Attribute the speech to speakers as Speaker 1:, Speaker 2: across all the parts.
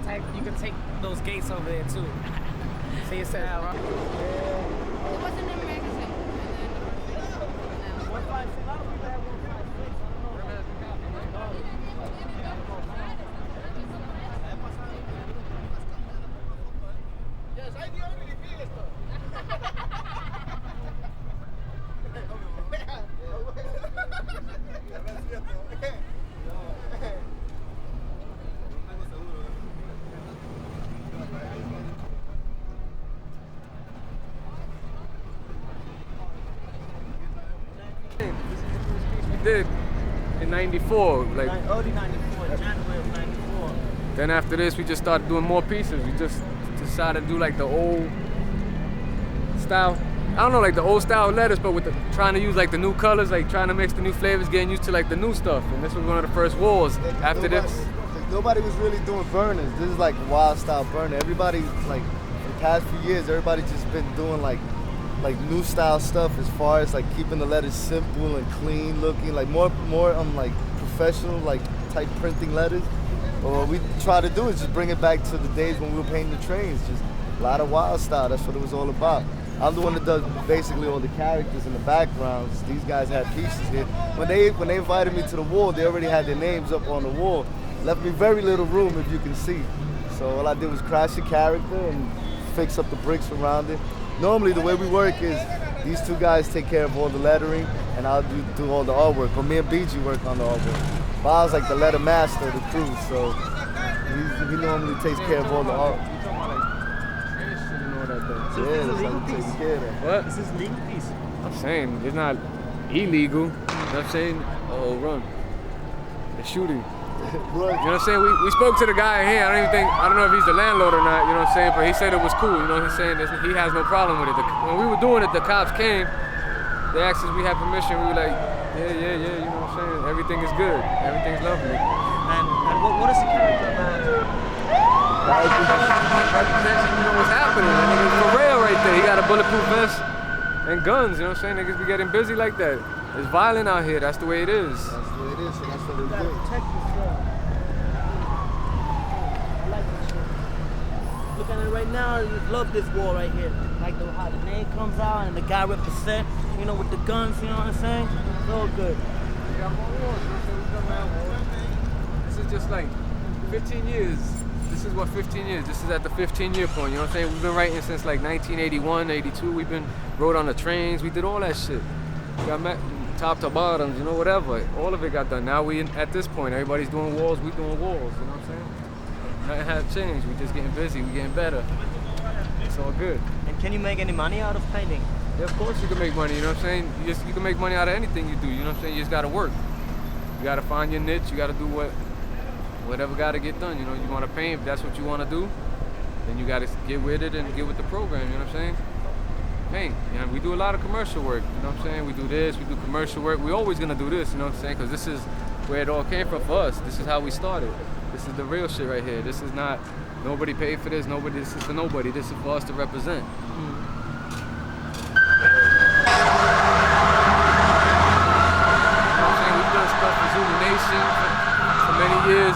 Speaker 1: can take those gates over there too. See it says.
Speaker 2: It wasn't in the magazine.
Speaker 3: Did in '94, like
Speaker 1: early '94, January of '94.
Speaker 3: Then after this, we just started doing more pieces. We just decided to do like the old style. I don't know, like the old style letters, but with trying to use like the new colors, like trying to mix the new flavors, getting used to like the new stuff. And this was one of the first walls. After this,
Speaker 4: nobody was really doing burners. This is like wild style burner. Everybody, like for the past few years, everybody's just been doing like new style stuff as far as like keeping the letters simple and clean looking, like more like professional like type printing letters. But what we try to do is just bring it back to the days when we were painting the trains, just a lot of wild style. That's what it was all about. I'm the one that does basically all the characters and the backgrounds. These guys had pieces here. When they invited me to the wall, they already had their names up on the wall. Left me very little room, if you can see. So all I did was crash the character and fix up the bricks around it. Normally the way we work is these two guys take care of all the lettering and I'll do all the artwork. Or me and BG work on the artwork. Bob's like the letter master of the crew, so he normally takes care of all the art.
Speaker 1: So
Speaker 4: Yeah,
Speaker 1: this is a
Speaker 4: that's
Speaker 1: legal
Speaker 4: how you
Speaker 1: piece.
Speaker 4: take care of that.
Speaker 3: what?
Speaker 1: This is a legal piece.
Speaker 3: I'm saying it's not illegal. You know what I'm saying? Oh, run. They're shooting. You know what I'm saying? We spoke to the guy in here. I don't know if he's the landlord or not, you know what I'm saying? But he said it was cool, you know, he's saying he has no problem with it. When we were doing it, the cops came, they asked us if we had permission, we were like, yeah, you know what I'm saying? Everything is good, everything's lovely.
Speaker 1: And what is the character about?
Speaker 3: You know what's happening, and it's for real right there. He got a bulletproof vest and guns, you know what I'm saying? Niggas be getting busy like that. It's violent out here, that's the way it is.
Speaker 4: That's the way it is, so that's what we
Speaker 1: You gotta
Speaker 4: do.
Speaker 1: protect yourself. I like this shit. Look at it right now. I love this wall right here. Like how the name comes out and the guy represent, you know, with the guns, you know what I'm saying? It's all good.
Speaker 3: We got more walls, you know what I'm saying? We come around walls. This is just like 15 years. This is what 15 years. This is at the 15-year point, you know what I'm saying? We've been writing since like 1981, 82. We've been wrote on the trains. We did all that shit. We got top to bottoms, you know, whatever. All of it got done. Now we at this point, everybody's doing walls, we doing walls, you know what I'm saying? Nothing has changed. We just getting busy, we getting better. It's all good.
Speaker 1: And can you make any money out of painting?
Speaker 3: Yeah, of course you can make money, you know what I'm saying? You can make money out of anything you do, you know what I'm saying? You just gotta work. You gotta find your niche, you gotta do whatever gotta get done, you know? You wanna paint, if that's what you wanna do, then you gotta get with it and get with the program, you know what I'm saying? Paint, you know, we do a lot of commercial work, you know what I'm saying? We do this, we do commercial work. We're always gonna do this, you know what I'm saying? Because this is where it all came from for us. This is how we started. This is the real shit right here. This is not, nobody paid for this, this is for nobody. This is for us to represent. Zulu Nation for many years.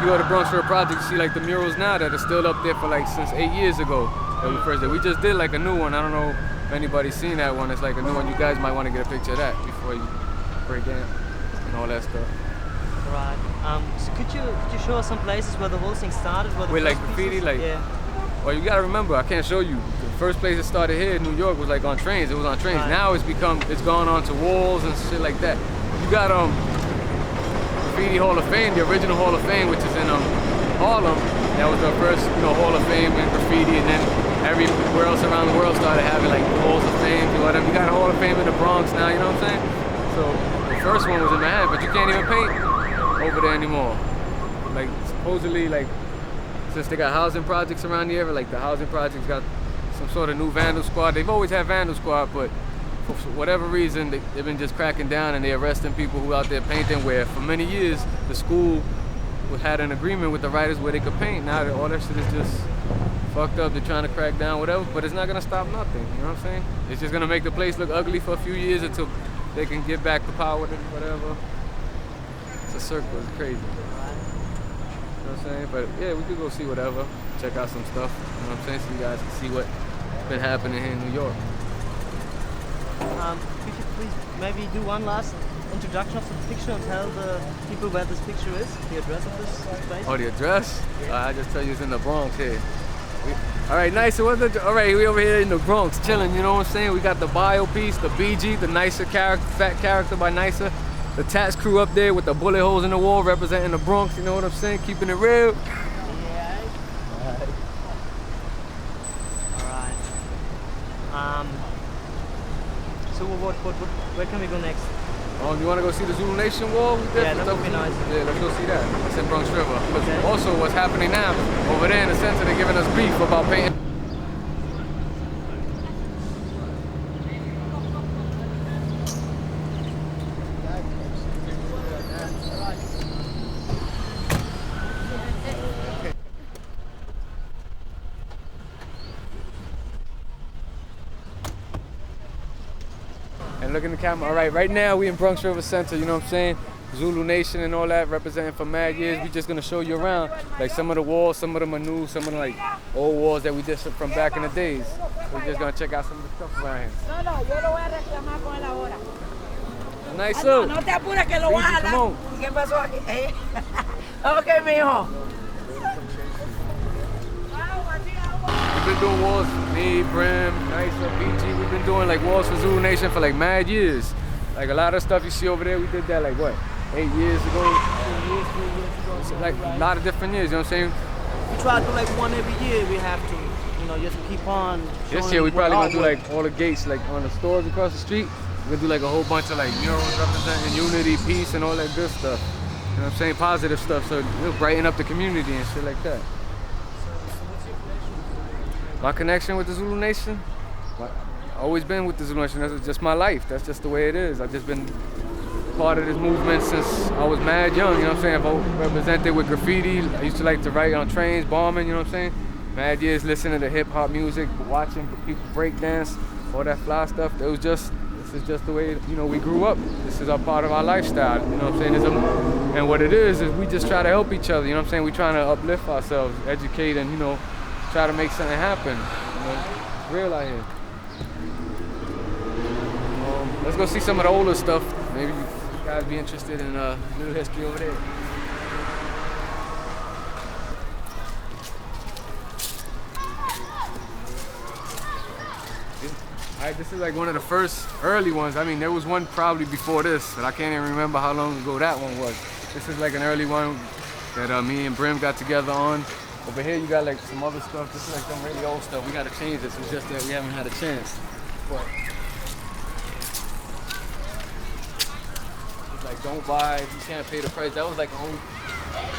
Speaker 3: You go to Bronx River Project, you see like the murals now that are still up there for like since 8 years ago that we first did. We just did like a new one. I don't know if anybody's seen that one. It's like a new one. You guys might want to get a picture of that before you break in and all that stuff.
Speaker 1: Right. So could you show us some places where the whole thing started? Where the
Speaker 3: With like
Speaker 1: first
Speaker 3: graffiti,
Speaker 1: pieces?
Speaker 3: like.
Speaker 1: Yeah.
Speaker 3: Well, you gotta remember, I can't show you. The first place it started here in New York was like on trains. It was on trains.
Speaker 1: Right.
Speaker 3: Now it's gone on to walls and shit like that. You got Graffiti Hall of Fame, the original Hall of Fame, which is in Harlem. That was the first, Hall of Fame in graffiti, and then everywhere else around the world started having like halls of fame or whatever. You got a Hall of Fame in the Bronx now, you know what I'm saying? So the first one was in Manhattan, but you can't even paint over there anymore. Like supposedly, like since they got housing projects around the area, like the housing projects got some sort of new vandal squad. They've always had vandal squad, but for whatever reason, they've been just cracking down and they're arresting people who out there painting, where for many years, the school had an agreement with the writers where they could paint. Now all that shit is just fucked up. They're trying to crack down, whatever, but it's not gonna stop nothing, you know what I'm saying? It's just gonna make the place look ugly for a few years until they can get back the power and whatever. It's a circle, it's crazy. know what I'm saying? But yeah, we could go see whatever, check out some stuff, you know what I'm saying? So you guys can see what's been happening here in New York.
Speaker 1: Could you please maybe do one last introduction of the picture and tell the people where this picture is, the address of this space?
Speaker 3: Oh, the address? I just tell you it's in the Bronx here. All right, nice. So all right, we over here in the Bronx chilling, you know what I'm saying? We got the bio piece, the BG, the nicer character, fat character by Nicer. The Tats Cru up there with the bullet holes in the wall representing the Bronx, you know what I'm saying? Keeping it real.
Speaker 1: Yeah. Alright. So where can we go next?
Speaker 3: You want to go see the Zulu Nation wall?
Speaker 1: Yeah, that would be nice.
Speaker 3: Yeah, let's go see that. That's in Bronx River. Okay. Also, what's happening now, over there in the center, they're giving us beef about painting. And look in the camera. All right now we in Bronx River Center, you know what I'm saying? Zulu Nation and all that, representing for mad years. We just gonna show you around, like some of the walls, some of them are new, some of them like old walls that we did from back in the days. So we're just gonna check out some of the stuff around here.
Speaker 5: No, yo lo voy a reclamar con él ahora.
Speaker 3: Nice
Speaker 5: No,
Speaker 3: look.
Speaker 5: no te apures que lo vas a
Speaker 3: Come
Speaker 5: jalar.
Speaker 3: on.
Speaker 5: ¿Qué pasó aquí? Ok, mijo.
Speaker 3: We've been doing walls, me, Brim, Nicer, BG. We've been doing like walls for Zulu Nation for like mad years. Like a lot of stuff you see over there, we did that like what, 8 years ago? 2 years, 3 years ago. So like a lot of different years, you know what I'm saying?
Speaker 1: We try to do like one every year. We have to, you know, just keep on.
Speaker 3: This year we probably gonna do like all the gates like on the stores across the street. We're gonna do like a whole bunch of like murals representing unity, peace, and all that good stuff. You know what I'm saying? Positive stuff, so it'll brighten up the community and shit like that. My connection with the Zulu Nation? I've always been with the Zulu Nation. That's just my life. That's just the way it is. I've just been part of this movement since I was mad young, you know what I'm saying? I've represented with graffiti. I used to like to write on trains, bombing, you know what I'm saying? Mad years listening to hip hop music, watching people break dance, all that fly stuff. This is just the way, you know, we grew up. This is a part of our lifestyle, you know what I'm saying? And what it is we just try to help each other, you know what I'm saying? We trying to uplift ourselves, educate, and, you know, try to make something happen. You know, it's real out here. Let's go see some of the older stuff. Maybe you guys be interested in little history over there. Alright, this is like one of the first early ones. I mean, there was one probably before this, but I can't even remember how long ago that one was. This is like an early one that me and Brim got together on. Over here you got like some other stuff. This is like some really old stuff. We gotta change this. It's just that we haven't had a chance. But it's like don't buy if you can't pay the price. That was like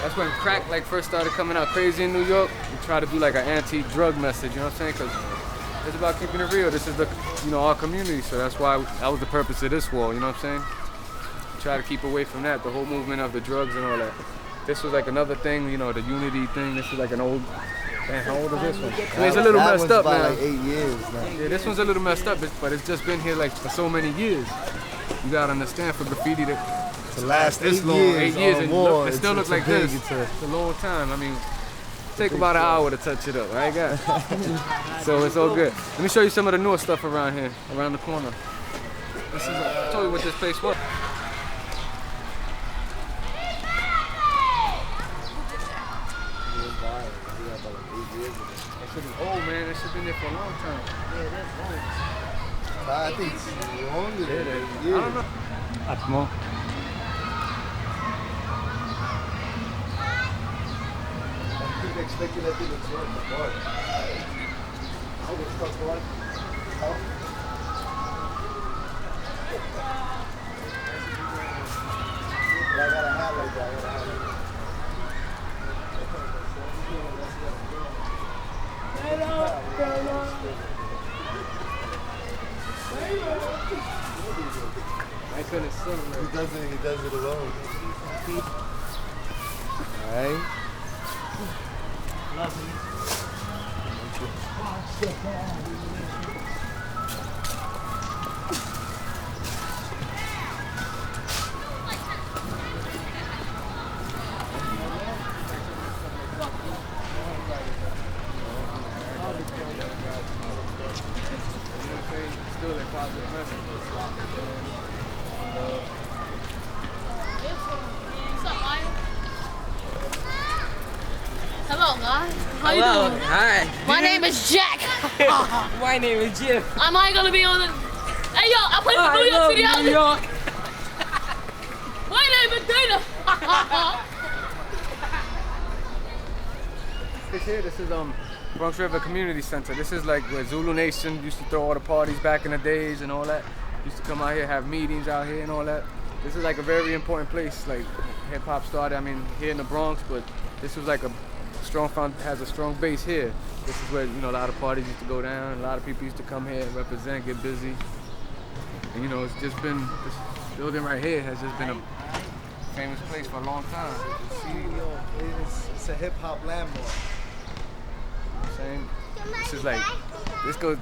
Speaker 3: that's when crack like first started coming out crazy in New York. We try to do like an anti-drug message, you know what I'm saying? Because it's about keeping it real. This is the, you know, our community. So that's why that was the purpose of this wall, you know what I'm saying? We try to keep away from that, the whole movement of the drugs and all that. This was like another thing, you know, the unity thing. This is like an old, man, how old is this one? I mean, it's a little messed up now.
Speaker 4: Like 8 years now.
Speaker 3: Yeah, this one's a little messed up, but it's just been here like for so many years. You gotta understand, for graffiti to
Speaker 4: last
Speaker 3: this
Speaker 4: 8
Speaker 3: long,
Speaker 4: years,
Speaker 3: 8 years, and
Speaker 4: more,
Speaker 3: it still looks like this.
Speaker 4: It's
Speaker 3: It's a long time. I mean, take about an hour to touch it up, right, guys? So it's all good. Let me show you some of the newer stuff around here, around the corner. This is, I told you what this place was. That shit is old, man. That shit been there for a long time.
Speaker 1: Yeah, that's old.
Speaker 4: I think it's longer than
Speaker 3: I
Speaker 4: 8 years.
Speaker 3: don't know. That's more.
Speaker 4: I keep expecting that thing to turn apart. I was stuck on. I got a hat like that.
Speaker 3: I couldn't sing.
Speaker 4: He does it alone. Alright.
Speaker 3: positive messages.
Speaker 2: What's up, Maya? Hello, guys. How you doing?
Speaker 6: Hi.
Speaker 2: My name is Jack.
Speaker 6: My name is Jim.
Speaker 2: Am I gonna be on the? Hey yo, I played the New York City
Speaker 6: New York.
Speaker 2: My name is Dana.
Speaker 3: This is Bronx River Community Center. This is like where Zulu Nation used to throw all the parties back in the days and all that. Used to come out here, have meetings out here and all that. This is like a very important place. Like hip hop started, I mean, here in the Bronx, but this was like a strong has a strong base here. This is where, you know, a lot of parties used to go down. A lot of people used to come here and represent, get busy. And you know, it's just been, this building right here has just been a famous place for a long time.
Speaker 4: It's a hip hop landmark.
Speaker 3: Saying this is like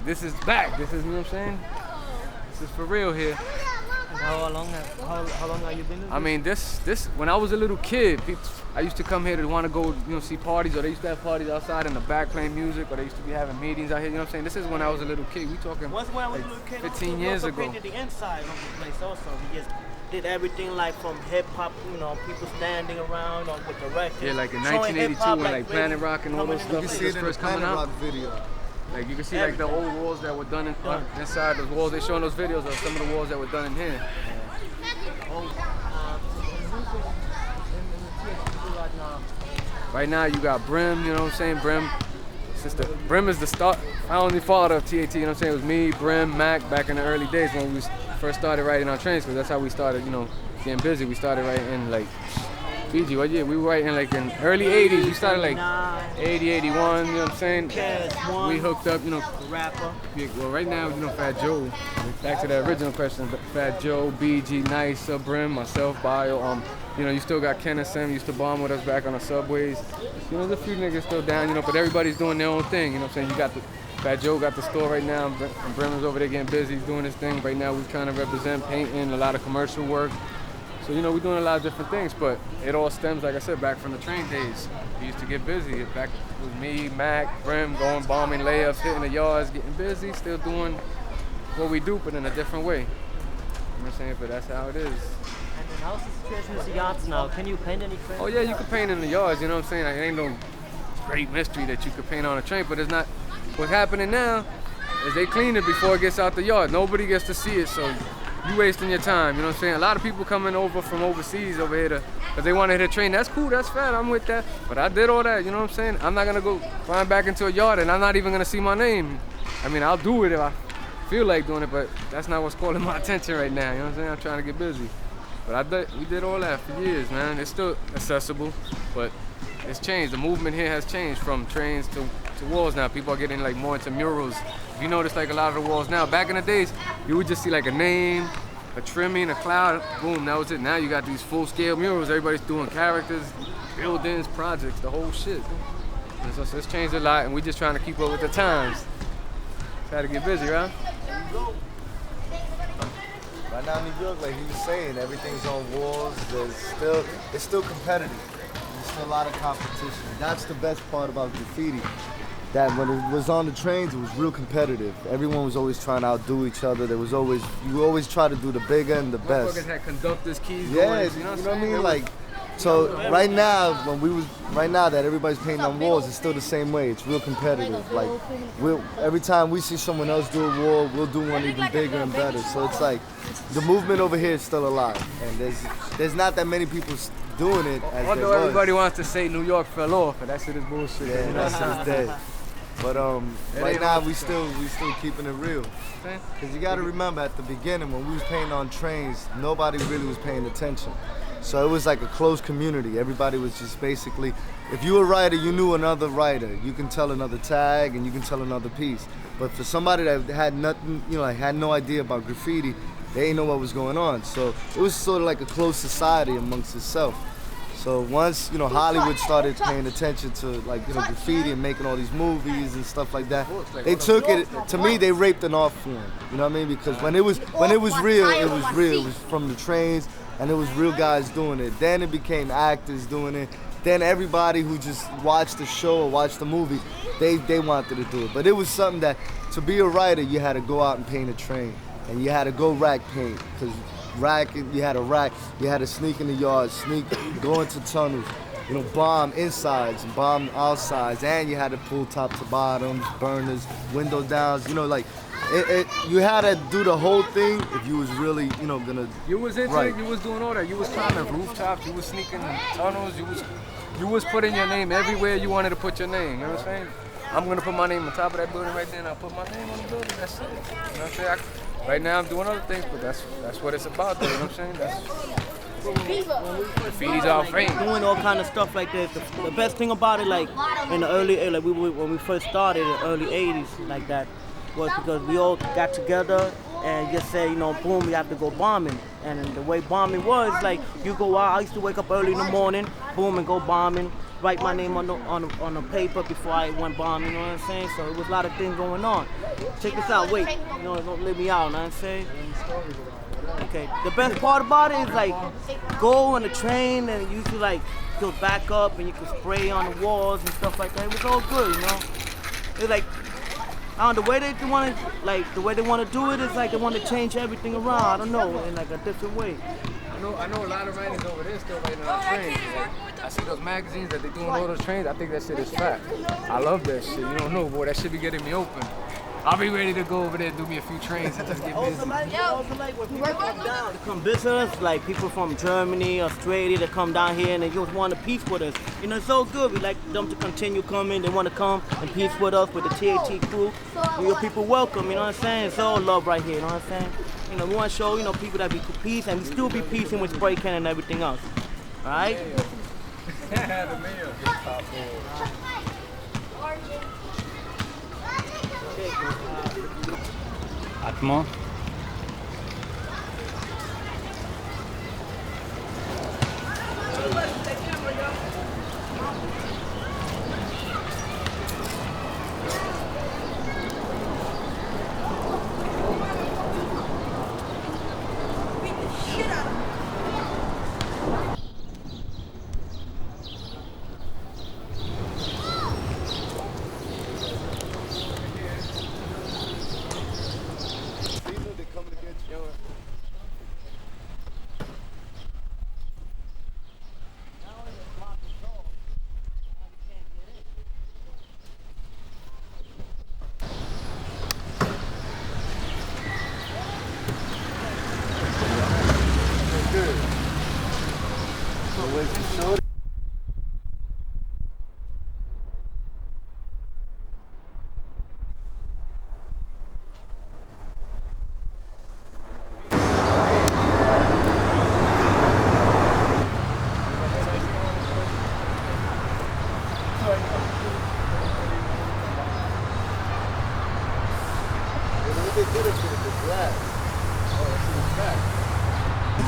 Speaker 3: this is back. This is, you know what I'm saying? This is for real here.
Speaker 1: And how long have you been doing?
Speaker 3: I mean, this when I was a little kid, I used to come here to want to go, you know, see parties, or they used to have parties outside in the back playing music, or they used to be having meetings out here. You know what I'm saying? This is when I was a little kid. We talking
Speaker 1: Once when I was
Speaker 3: like
Speaker 1: a little kid,
Speaker 3: 15 years
Speaker 1: also
Speaker 3: ago.
Speaker 1: painted the inside of the place also. He just did everything like from hip hop, you know, people standing around or with the records.
Speaker 3: Yeah, like in
Speaker 1: showing
Speaker 3: 1982
Speaker 1: hip-hop,
Speaker 3: when like Planet
Speaker 1: really
Speaker 3: Rock and all
Speaker 1: coming
Speaker 3: those
Speaker 1: in
Speaker 3: stuff
Speaker 4: You
Speaker 1: the
Speaker 3: was
Speaker 4: see it
Speaker 3: just
Speaker 4: in the
Speaker 3: first coming
Speaker 4: Planet
Speaker 3: out.
Speaker 4: Rock video.
Speaker 3: Like you can see like the old walls that were done inside those walls. They showing those videos of some of the walls that were done in here. Right now you got Brim, you know what I'm saying? Brim is the founding father of TAT, you know what I'm saying? It was me, Brim, Mac back in the early days when we first started writing our trains, because that's how we started, you know, getting busy. We started writing like BG, what year? We were writing like in early 80s. We started like 80, 81, you know what I'm saying? We hooked up, you know.
Speaker 1: rapper.
Speaker 3: Yeah, well, right now, you know, Fat Joe. Back to the original question, Fat Joe, BG, Nice, Brim, myself, Bio. You know, you still got Ken and Sam used to bomb with us back on the subways. You know, there's a few niggas still down, you know, but everybody's doing their own thing. You know what I'm saying? You got the Fat Joe got the store right now, and Brim is over there getting busy, he's doing his thing. Right now, we're trying to represent painting, a lot of commercial work. So, you know, we're doing a lot of different things, but it all stems, like I said, back from the train days. We used to get busy. Back with me, Mac, Brim, going bombing layups, hitting the yards, getting busy, still doing what we do, but in a different way. You know what I'm saying? But that's how it is.
Speaker 1: And then how's the situation with the yards now? Can you paint any trains?
Speaker 3: Oh yeah, you can paint in the yards, you know what I'm saying? Like, it ain't no great mystery that you could paint on a train, but it's not. What's happening now is they clean it before it gets out the yard. Nobody gets to see it, so you wasting your time, you know what I'm saying? A lot of people coming over from overseas over here because they want to hit a train. That's cool, that's fat, I'm with that. But I did all that, you know what I'm saying? I'm not gonna go climb back into a yard and I'm not even gonna see my name. I mean, I'll do it if I feel like doing it, but that's not what's calling my attention right now, you know what I'm saying? I'm trying to get busy. But we did all that for years, man. It's still accessible, but it's changed. The movement here has changed from trains to walls now. People are getting like more into murals. If you notice, like a lot of the walls now, back in the days, you would just see like a name, a trimming, a cloud, boom, that was it. Now you got these full-scale murals. Everybody's doing characters, buildings, projects, the whole shit. And so it's changed a lot, and we're just trying to keep up with the times. Try to get busy, right?
Speaker 4: Right now in New York, like he was saying, everything's on walls. It's still competitive. There's still a lot of competition. That's the best part about graffiti. That when it was on the trains, it was real competitive. Everyone was always trying to outdo each other. You always try to do the bigger and the best.
Speaker 3: Motherfuckers had conductors, keys,
Speaker 4: Yeah,
Speaker 3: boys,
Speaker 4: you know what I mean? Like, so right now that everybody's painting on walls, it's still the same way. It's real competitive. Like, every time we see someone else do a wall, we'll do one even bigger and better. So it's like, the movement over here is still alive, and there's not that many people doing it as
Speaker 3: Although
Speaker 4: there was.
Speaker 3: everybody wants to say New York fell off, but that shit is bullshit.
Speaker 4: Yeah, that shit's dead. But right now we still keeping it real. Cause you gotta remember, at the beginning when we was painting on trains, nobody really was paying attention. So it was like a closed community. Everybody was just basically, if you were a writer, you knew another writer. You can tell another tag and you can tell another piece. But for somebody that had nothing, you know, like had no idea about graffiti, they didn't know what was going on. So it was sort of like a closed society amongst itself. So once, you know, Hollywood started paying attention to, like, you know, graffiti and making all these movies and stuff like that, they took it, to me, they raped an art form. You know what I mean? Because when it was real, it was real. It was from the trains, and it was real guys doing it. Then it became actors doing it. Then everybody who just watched the show or watched the movie, they wanted to do it. But it was something that, to be a writer, you had to go out and paint a train. and you had to go rack paint, because you had a rack, you had to sneak in the yard, go into tunnels, you know, bomb insides, bomb outsides, and you had to pull top to bottom, burners, window downs, you know, like, you had to do the whole thing if you was really, you know, gonna.
Speaker 3: You was into
Speaker 4: right.
Speaker 3: it, you was doing all that. You was climbing rooftops, you was sneaking in tunnels, you was putting your name everywhere you wanted to put your name, you know what I'm saying? I'm gonna put my name on top of that building right there, and I'll put my name on the building, that's it. You know what I'm saying? Right now I'm doing other things, but that's what it's about though, you know what I'm saying? That's graffiti's our fame.
Speaker 1: Doing all kind of stuff like this. The best thing about it, like in the early, like when we first started in the early 80s, like that, was because we all got together and just said, you know, boom, we have to go bombing. And the way bombing was, like, you go out, I used to wake up early in the morning, boom, and go bombing, write my name on the paper before I went bombing, you know what I'm saying? So it was a lot of things going on. Check this out, wait, you know, don't leave me out, you know what I'm saying? Okay, the best part about it is, like, go on the train and you could, like, go back up and you could spray on the walls and stuff like that. It was all good, you know? It's like, the way they want to, like, the way they want to do it is like they want to change everything around. I don't know, in like a different way.
Speaker 3: I know a lot of writers over there still writing on trains. Like, I see those magazines that they doing all those trains. I think that shit is fat. I love that shit. You don't know, boy. That shit be getting me open. I'll be ready to go over there and do me a few trains and just get busy.
Speaker 1: Also like when people come down to come visit us, like people from Germany, Australia, that come down here and they just want to peace with us. You know, it's so good. We like them to continue coming. They want to come and peace with us with the Tats Cru. Your people welcome, you know what I'm saying? It's all love right here, you know what I'm saying? You know, we want to show, you know, people that be peace, and we still be peacing with spray can and everything else. All right?
Speaker 7: Atmo.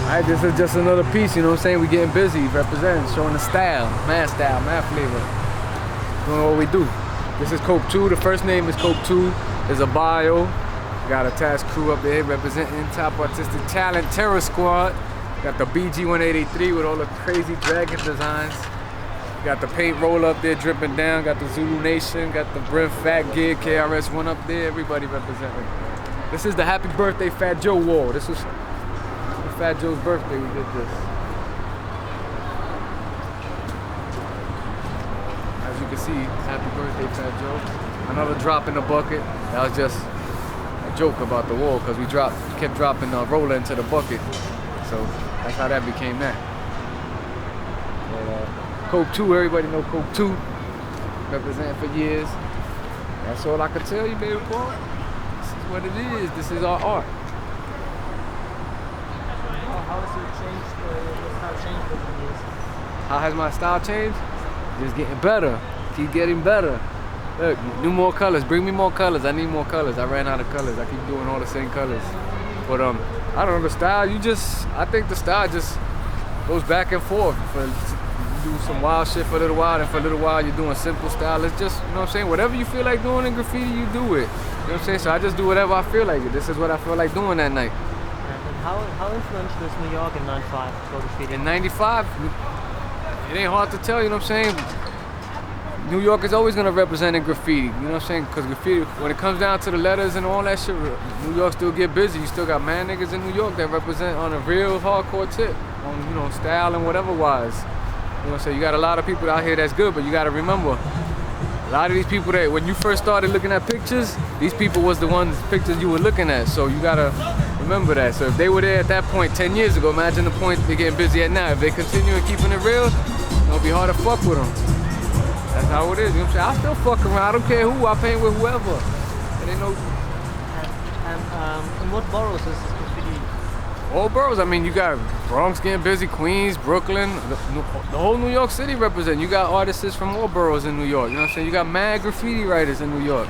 Speaker 3: Alright, this is just another piece, you know what I'm saying? We getting busy, representing, showing the style, mad flavor. Doing what we do. This is Cope 2, the first name is Cope 2. There's a bio. Got a Tats Cru up there representing top artistic talent, Terror Squad. Got the BG183 with all the crazy dragon designs. Got the paint roll up there dripping down. Got the Zulu Nation. Got the Brim Fat Gig KRS-One up there. Everybody representing. This is the Happy Birthday Fat Joe wall. This was Fat Joe's birthday. We did this. As you can see, Happy Birthday Fat Joe. Another drop in the bucket. That was just a joke about the wall because we kept dropping the roller into the bucket. So that's how that became that. Cope 2, everybody know Cope 2. Representing for years. That's all I can tell you, baby boy. This is what it is. This is our art.
Speaker 1: How has your style changed over the years?
Speaker 3: How has my style changed? Just getting better. Keep getting better. Look, new more colors. Bring me more colors. I need more colors. I ran out of colors. I keep doing all the same colors. But I don't know, the style, I think the style just goes back and forth. You do some wild shit for a little while, and for a little while you're doing simple style. It's just, you know what I'm saying? Whatever you feel like doing in graffiti, you do it. You know what I'm saying? So I just do whatever I feel like. This is what I feel like doing that night.
Speaker 1: How influential is New York in '95 for graffiti?
Speaker 3: In '95, it ain't hard to tell, you know what I'm saying? New York is always gonna represent in graffiti. You know what I'm saying? Because graffiti, when it comes down to the letters and all that shit, New York still get busy. You still got mad niggas in New York that represent on a real hardcore tip, on style and whatever wise. You know what I'm saying? You got a lot of people out here that's good, but you gotta remember, a lot of these people that when you first started looking at pictures, these people was the ones pictures you were looking at. So you gotta remember that. So if they were there at that point 10 years ago, imagine the point they're getting busy at now. If they continue and keeping it real, it'll be hard to fuck with them. That's how it is, you know what I'm saying? I still fuck around, I don't care who, I paint with whoever. It ain't no...
Speaker 1: And what boroughs is this graffiti?
Speaker 3: All boroughs, I mean, you got Bronx getting busy, Queens, Brooklyn, the whole New York City represent. You got artists from all boroughs in New York, you know what I'm saying? You got mad graffiti writers in New York.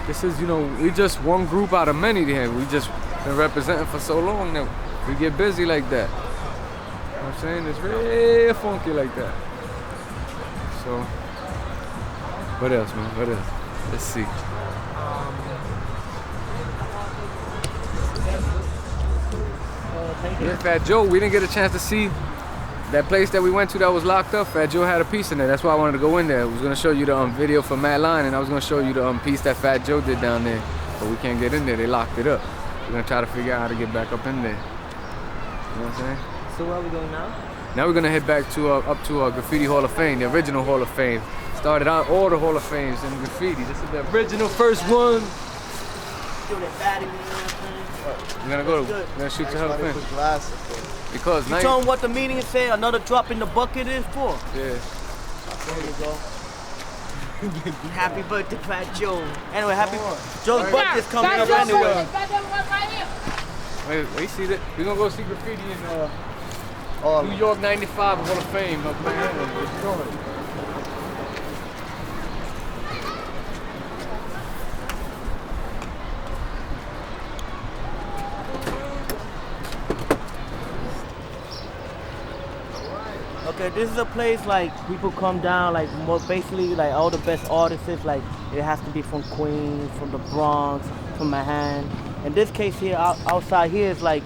Speaker 3: This is, we just one group out of many here. We just been representing for so long that we get busy like that. You know what I'm saying? It's real funky like that. So... what else, man? What else? Let's see. Yeah, Fat Joe, we didn't get a chance to see that place that we went to that was locked up. Fat Joe had a piece in there. That's why I wanted to go in there. I was gonna show you the video for Matt Line, and I was gonna show you the piece that Fat Joe did down there. But we can't get in there. They locked it up. We're gonna try to figure out how to get back up in there. You know what I'm saying?
Speaker 1: So where are we going now?
Speaker 3: Now we're gonna head back to up to Graffiti Hall of Fame, the original Hall of Fame. Started out all the Hall of Fames in graffiti. This is the original first one. We're gonna shoot the Hall of Fame. Because
Speaker 1: you tell them what the meaning is, say another drop in the bucket is for.
Speaker 3: Yeah.
Speaker 1: There you go. Happy birthday, Fat Joe. Anyway, Joe's birthday is coming up anyway.
Speaker 3: Wait, see that? We're gonna go see graffiti in New York 95 Hall of Fame of Manhattan.
Speaker 1: Okay, this is a place like people come down, like basically like all the best artists, like it has to be from Queens, from the Bronx, from Manhattan. In this case here, outside here is like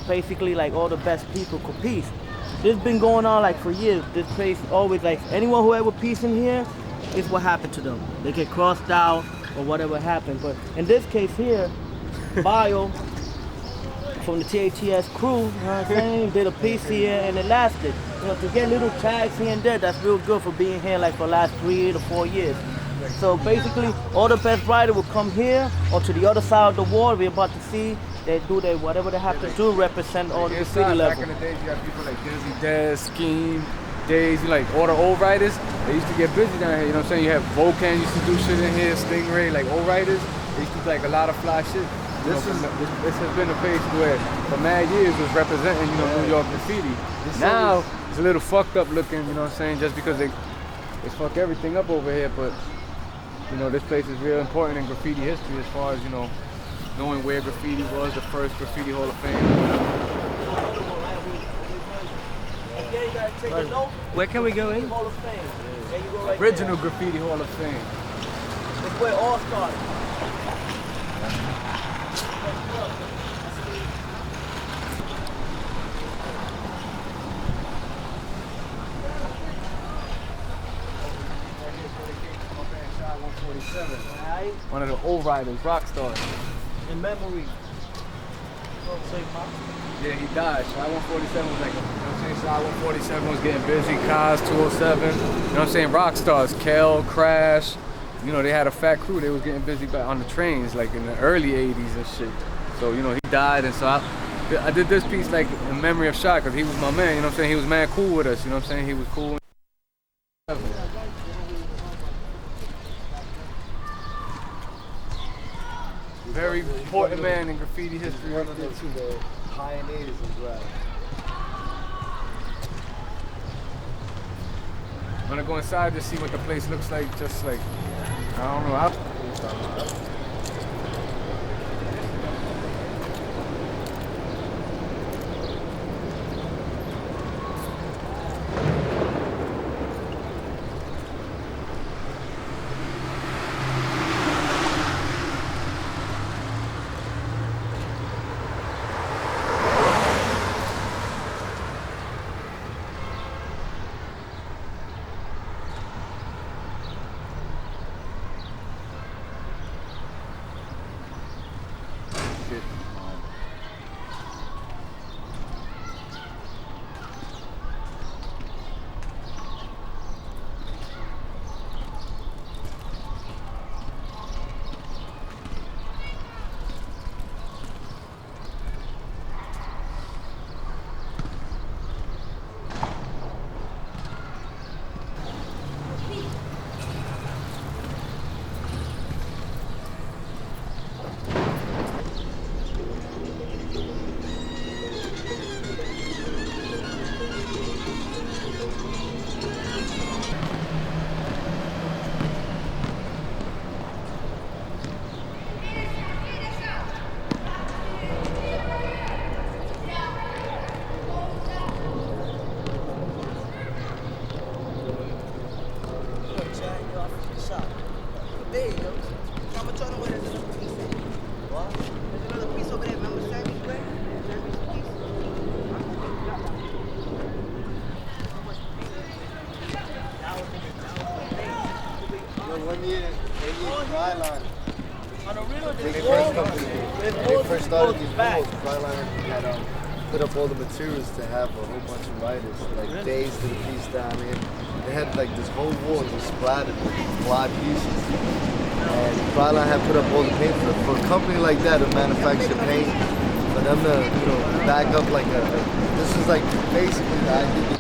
Speaker 1: basically like all the best people compete. This has been going on like for years. This place always like anyone who ever piece in here is what happened to them. They get crossed out or whatever happened. But in this case here, Bio from the Tats Cru, you know what I'm saying, did a piece here and it lasted. To get little tags here and there, that's real good for being here like for the last 3 to 4 years. So basically, all the best writers will come here or to the other side of the wall. We're about to see. They do whatever they have to do, represent all the city level.
Speaker 3: Back in the days, you have people like Dizzy Dez, Scheme, Days, like all the old writers. They used to get busy down here. You know what I'm saying? You have Volcan used to do shit in here, Stingray, like old writers. They used to do like a lot of fly shit. This has been a place where for mad years was representing, New York graffiti. Now it's a little fucked up looking, you know what I'm saying, just because they fuck everything up over here, but this place is real important in graffiti history as far as, knowing where graffiti was, the first Graffiti Hall of Fame.
Speaker 1: Where can we go in?
Speaker 3: Original Graffiti Hall of Fame.
Speaker 1: That's where it all started.
Speaker 3: One of the old riders, rock stars.
Speaker 1: In memory.
Speaker 3: Yeah, he died. Shy 147 was like, you know what I'm saying? Shy 147 was getting busy. Kaz 207. You know what I'm saying? Rock stars. Kel, Crash. They had a fat crew. They was getting busy back on the trains, like in the early 80s and shit. So, he died, and so I did this piece like in memory of Shy, because he was my man, you know what I'm saying? He was mad cool with us, you know what I'm saying? He was cool. Very important man in graffiti history.
Speaker 4: One of the pioneers as well.
Speaker 3: I'm gonna go inside to see what the place looks like, just like, I don't know.
Speaker 4: Byline. They
Speaker 1: They
Speaker 4: first company. When they first started these walls, Byline had put up all the materials to have a whole bunch of writers, like days to the piece down here. They had like this whole wall just splattered with fly pieces. And Byline had put up all the paint for a company like that to manufacture paint, for them to, back up like this is like basically the idea.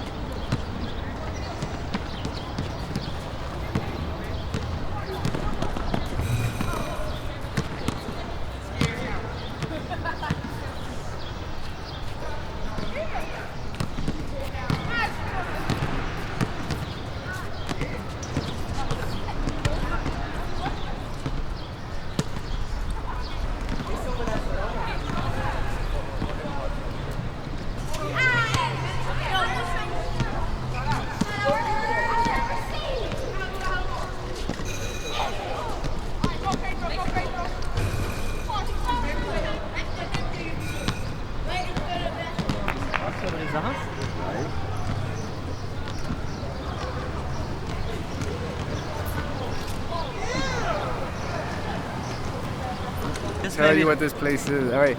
Speaker 3: Tell you what this place is. All right,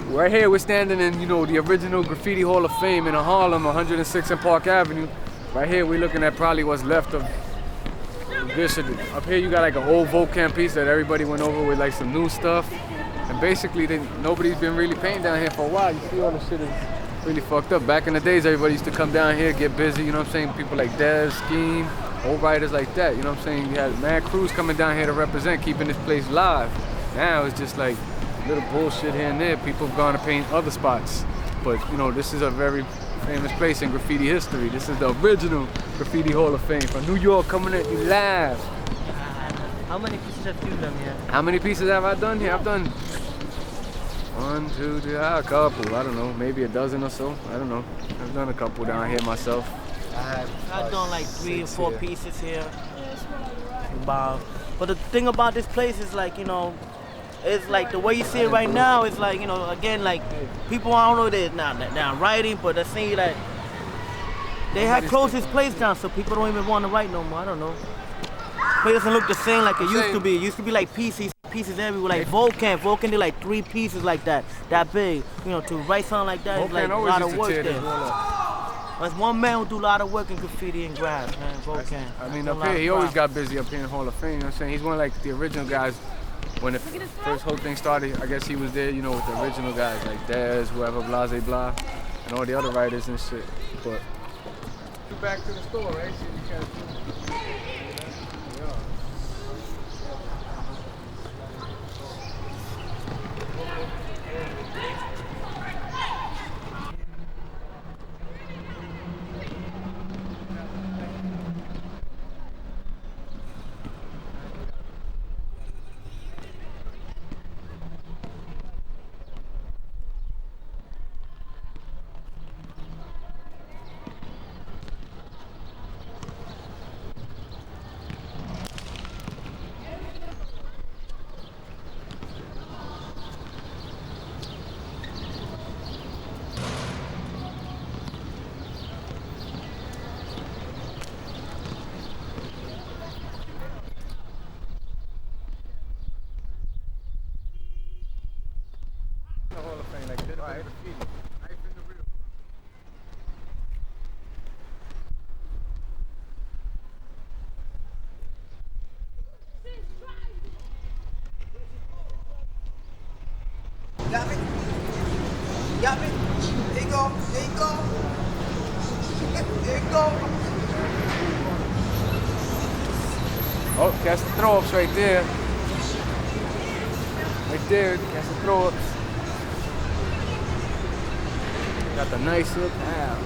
Speaker 3: right here we're standing in, the original Graffiti Hall of Fame in Harlem, 106 and Park Avenue. Right here we're looking at probably what's left of this. Up here you got like an old Volcan piece that everybody went over with like some new stuff. And basically nobody's been really painting down here for a while. You see all the shit is really fucked up. Back in the days everybody used to come down here, get busy, you know what I'm saying? People like Dez, Scheme, old writers like that, you know what I'm saying? You had mad crews coming down here to represent, keeping this place live. Now it's just like little bullshit here and there. People have gone to paint other spots. But, this is a very famous place in graffiti history. This is the original Graffiti Hall of Fame from New York, coming at you live.
Speaker 1: How many pieces have you done here?
Speaker 3: How many pieces have I done here? I've done 1, 2, 3, a couple. I don't know, maybe a dozen or so. I don't know. I've done a couple down here myself.
Speaker 1: I've done like 3 or 4 pieces here. Wow. But the thing about this place is like, it's like the way you see it right now, it's like, again, like people, I don't know, they're not writing, but they're saying that they had closed this place down, so people don't even want to write no more. I don't know. It doesn't look the same like it used to be. It used to be like pieces everywhere, like Volcan. Volcan did like 3 pieces like that big. To write something like that is like a lot of work there. There's one man who do a lot of work in graffiti and grass, man, Volcan.
Speaker 3: I mean, up here, he always got busy up here in Hall of Fame, you know what I'm saying? He's one of like the original guys. When the first whole thing started, I guess he was there, with the original guys like Dez, whoever, Blase Blah, and all the other writers and shit. But back to the store, right? See what you can do.
Speaker 6: Got me? Got me? There you go. There you go. There you go.
Speaker 3: Oh, catch the throw-ups right there. Right there, catch the throw-ups. Got the nice look. Wow.